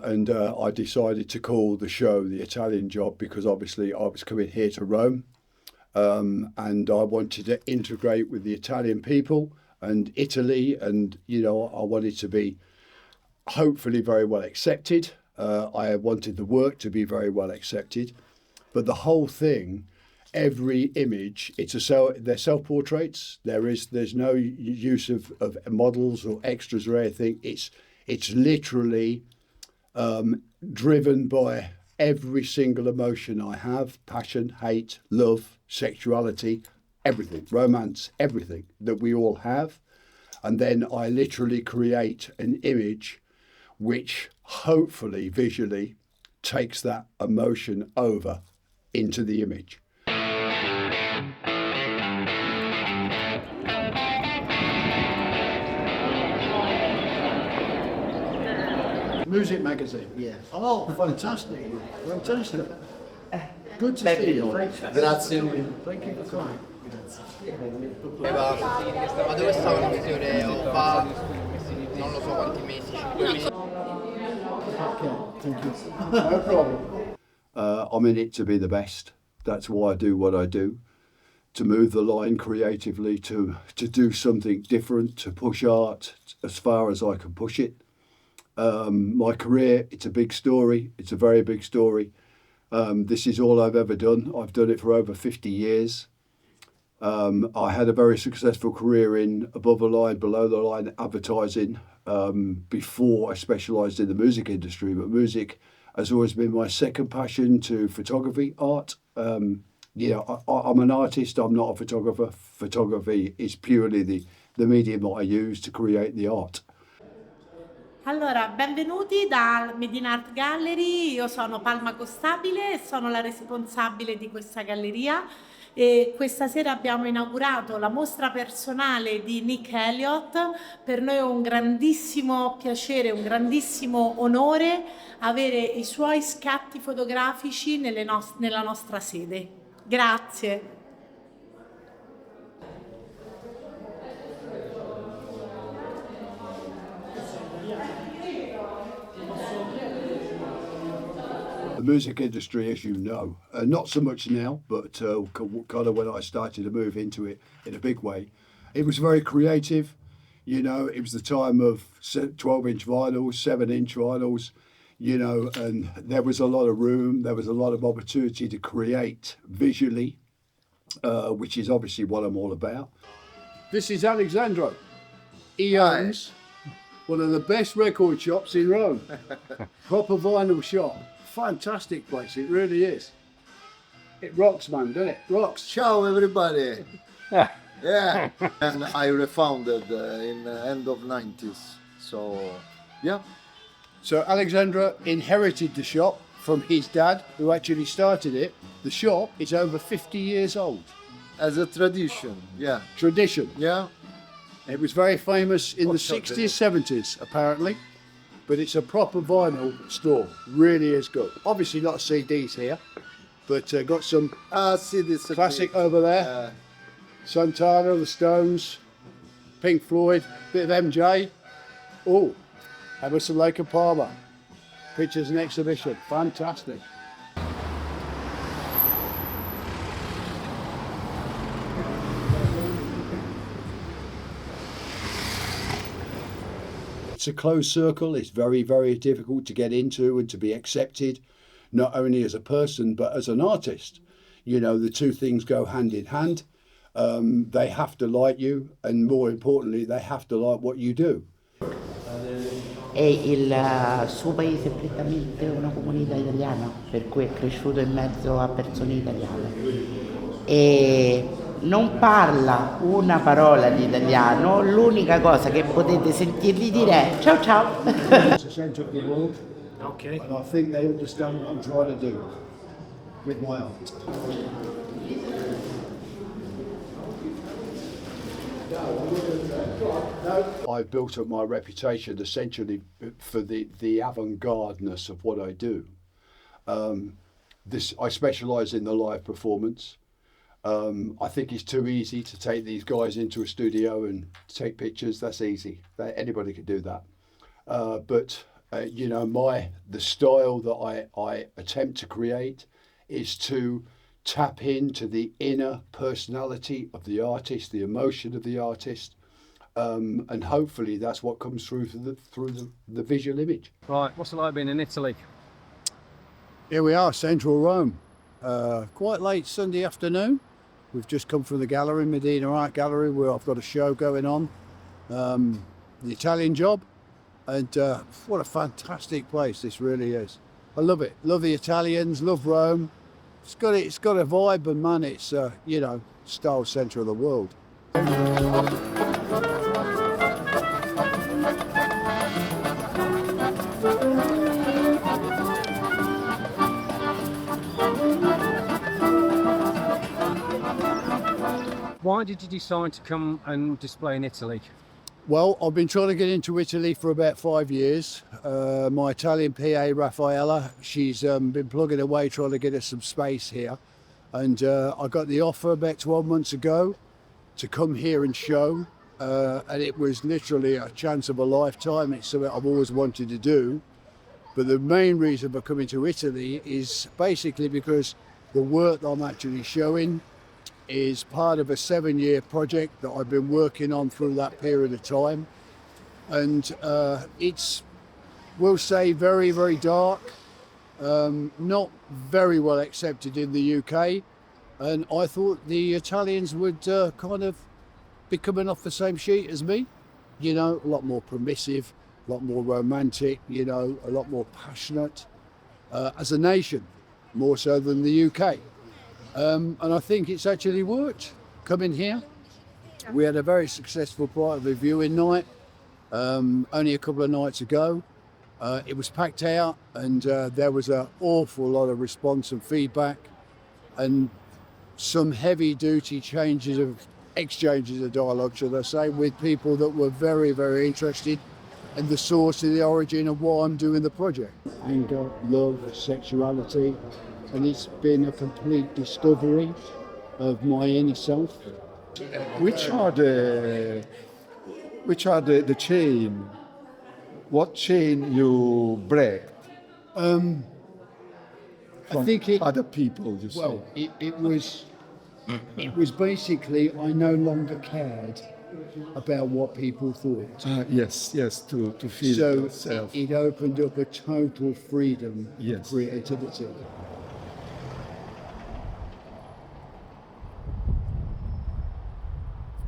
And I decided to call the show The Italian Job because obviously I was coming here to Rome, and I wanted to integrate with the Italian people and Italy, and I wanted to be hopefully very well accepted. I wanted the work to be very well accepted, but the whole thing, every image, they're self-portraits. There's no use of models or extras or anything. It's literally driven by every single emotion I have: passion, hate, love, sexuality, everything, romance, everything that we all have. And then I literally create an image which hopefully visually takes that emotion over into the image. Music magazine. Yes. Oh, fantastic. Fantastic. Good to see you. Grazie mille. Thank you for coming. Ma dove stava la visione? Non lo so quanti mesi, 5 mesi. Okay, thank you. No problem. I'm in it to be the best. That's why I do what I do. To move the line creatively, to do something different, to push art as far as I can push it. My career, it's a big story. It's a very big story. This is all I've ever done. I've done it for over 50 years. I had a very successful career in above the line, below the line advertising before I specialised in the music industry. But music has always been my second passion to photography, art. I'm an artist. I'm not a photographer. Photography is purely the medium that I use to create the art. Allora, benvenuti dal Medina Art Gallery. Io sono Palma Costabile e sono la responsabile di questa galleria. E questa sera abbiamo inaugurato la mostra personale di Nick Elliott. Per noi è un grandissimo piacere, un grandissimo onore avere i suoi scatti fotografici nella nostra sede. Grazie. The music industry, as you know, not so much now, but kind of when I started to move into it in a big way, it was very creative. It was the time of 12-inch vinyls, 7-inch vinyls, and there was a lot of room, there was a lot of opportunity to create visually, which is obviously what I'm all about. This is Alessandro. He owns one of the best record shops in Rome. Proper vinyl shop. Fantastic place, it really is. It rocks, man, doesn't it? Rocks. Ciao everybody. Yeah. And I refounded in the end of 90s. So, yeah. So Alexandra inherited the shop from his dad, who actually started it. The shop is over 50 years old. As a tradition, yeah. Tradition. Yeah. It was very famous in the 60s, 70s, apparently. But it's a proper vinyl store. Really is good. Obviously not CDs here, but got some CDs classic over there. Santana, the Stones, Pink Floyd, bit of MJ. Oh, Emerson, Lake and Palmer. Pictures and exhibition. Fantastic. It's a closed circle. It's very, very difficult to get into and to be accepted, not only as a person, but as an artist. The two things go hand in hand. They have to like you, and more importantly, they have to like what you do. E il suo paese è prettamente una comunità italiana, per cui è cresciuto in mezzo a persone italiane. E non parla una parola di italiano, l'unica cosa che potete sentirgli dire è ciao ciao. It's the centre of the world, Okay. and I think they understand what I'm trying to do with my art. I've built up my reputation essentially for the avant-gardeness of what I do. I specialise in the live performance. I think it's too easy to take these guys into a studio and take pictures. That's easy. Anybody can do that. But you know, the style that I attempt to create is to tap into the inner personality of the artist, the emotion of the artist, and hopefully that's what comes through the visual image. Right, what's it like being in Italy? Here we are, central Rome. Quite late Sunday afternoon. We've just come from the gallery, Medina Art Gallery, where I've got a show going on, the Italian Job, and what a fantastic place this really is. I love it. Love the Italians. Love Rome. It's got a vibe, and man, it's you know, style centre of the world. Why did you decide to come and display in Italy? Well, I've been trying to get into Italy for about 5 years. My Italian PA, Raffaella, she's been plugging away trying to get us some space here. And I got the offer about 12 months ago to come here and show. And it was literally a chance of a lifetime. It's something I've always wanted to do. But the main reason for coming to Italy is basically because the work that I'm actually showing is part of a 7-year project that I've been working on through that period of time. And it's, we'll say, very, very dark, not very well accepted in the UK. And I thought the Italians would kind of be coming off the same sheet as me. You know, a lot more permissive, a lot more romantic, you know, a lot more passionate as a nation, more so than the UK. And I think it's actually worked. Coming here, we had a very successful private viewing night only a couple of nights ago. It was packed out, and there was an awful lot of response and feedback, and some heavy duty exchanges of dialogue, should I say, with people that were very, very interested in the source and the origin of why I'm doing the project. Anger, love, sexuality. And it's been a complete discovery of my inner self. Which are the chain? What chain you break? I think other people. You well, say. it was basically I no longer cared about what people thought. Yes, to feel So yourself. it opened up a total freedom Yes. of creativity.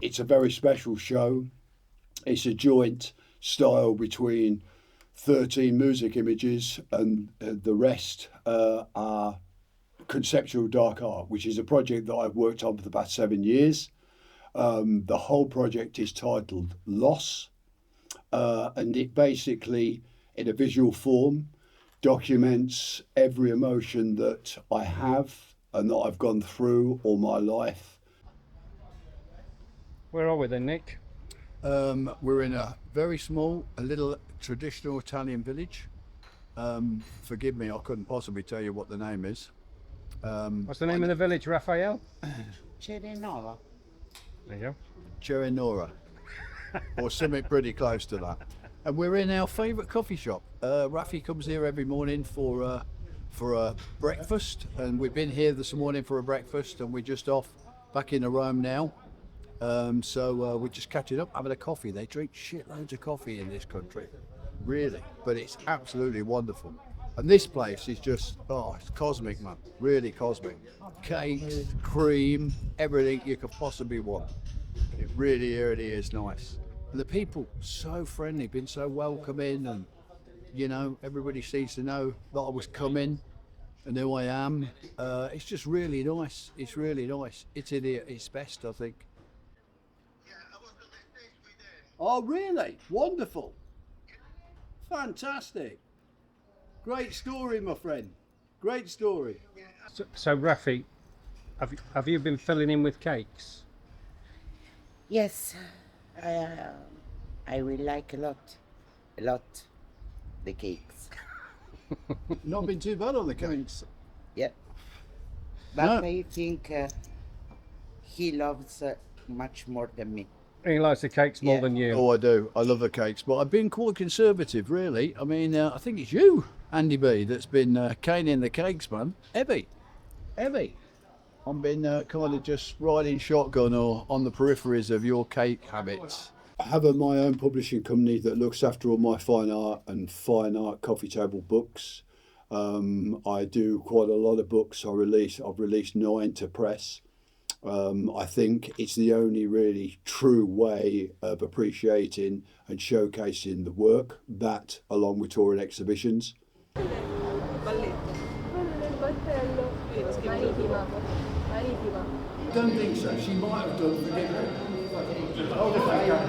It's a very special show. It's a joint style between 13 music images, and the rest are conceptual dark art, which is a project that I've worked on for the past 7 years. The whole project is titled Loss, and it basically, in a visual form, documents every emotion that I have and that I've gone through all my life. Where are we then, Nick? We're in a very small, a little traditional Italian village. Forgive me, I couldn't possibly tell you what the name is. What's the name of the village, Raphael? Cerenova. There you go. Cherenora, or something pretty close to that. And we're in our favourite coffee shop. Rafi comes here every morning for a breakfast, and we've been here this morning for a breakfast, and we're just off back into Rome now. So we're just catching up, having a coffee. They drink shitloads of coffee in this country, really, but it's absolutely wonderful. And this place is just, it's cosmic, man, really cosmic. Cakes, cream, everything you could possibly want. It really is nice. And the people, so friendly, been so welcoming, and, you know, everybody seems to know that I was coming and who I am. It's just really nice. It's really nice. Italy at its best, I think. Oh, really? Wonderful. Fantastic. Great story, my friend. Great story. So Rafi, have you been filling in with cakes? Yes, I will like a lot, the cakes. Not been too bad on the cakes. Yeah. But No. I think he loves much more than me. He likes the cakes more Yeah. than you. Oh, I do. I love the cakes, but I've been quite conservative, really. I mean, I think it's you, Andy B, that's been caning the cakes, man. Heavy. I've been kind of just riding shotgun or on the peripheries of your cake habits. I have my own publishing company that looks after all my fine art and fine art coffee table books. I do quite a lot of books. I've released 9 to press. I think it's the only really true way of appreciating and showcasing the work, that along with touring exhibitions. I don't think so. She might have done, forgive me. Okay. Yeah.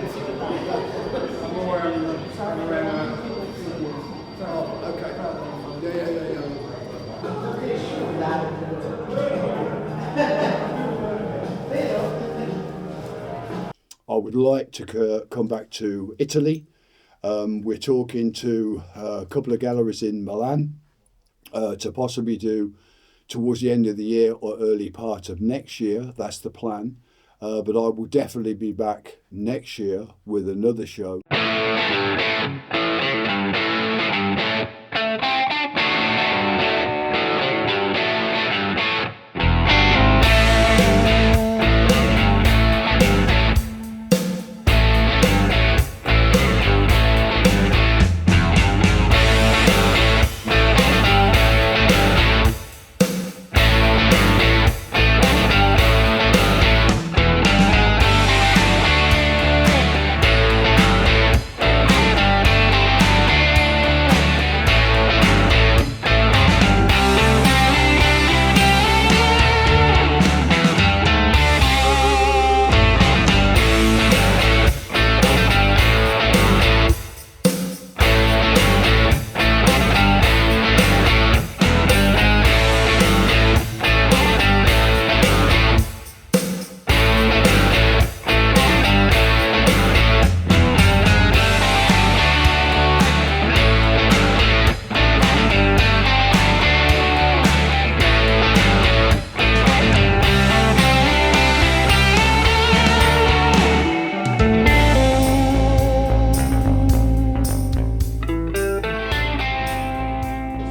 I would like to come back to Italy. We're talking to a couple of galleries in Milan to possibly do towards the end of the year or early part of next year. That's the plan. But I will definitely be back next year with another show.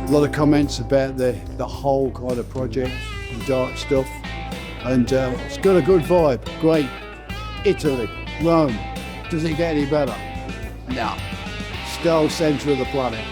A lot of comments about the whole kind of project, the dark stuff, and it's got a good vibe. Great. Italy, Rome. Does it get any better? No. Still centre of the planet.